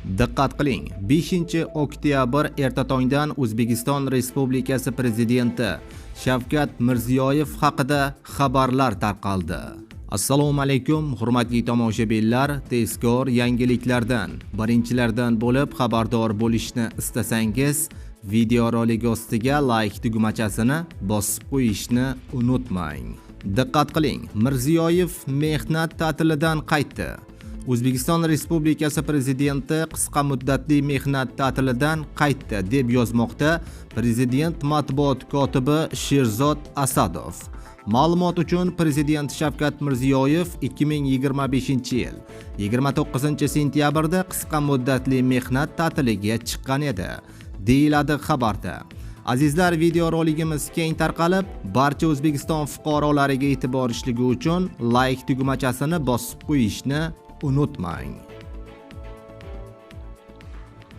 Diqqat qiling, 5-oktyabr erta tongdan O'zbekiston Respublikasi Prezidenti Shavkat Mirziyoyev haqida xabarlar tarqaldi. Assalomu alaykum, hurmatli tomoshabinlar, tezkor yangiliklardan, birinchilardan bo'lib xabardor bo'lishni istasangiz, videorolik ostiga like tugmachasini bosib qo'yishni unutmang. Diqqat qiling, Mirziyoyev mehnat ta'tilidan qaytdi. O'zbekiston Respublikasi Prezidenti qisqa muddatli mehnat ta'tilidan qaytdi deb yozmoqda Prezident matbuot kotibi Sherzod Asadov. Ma'lumot uchun Prezident Shavkat Mirziyoyev 2025-yil 29-sentyabrda qisqa muddatli mehnat ta'tiliga chiqqan edi, deyiladi xabarda. Azizlar, videoroligimiz keng tarqalib, barcha O'zbekiston fuqarolariga e'tiborishligi uchun like tugmachasini bosib qo'yishni unutmang.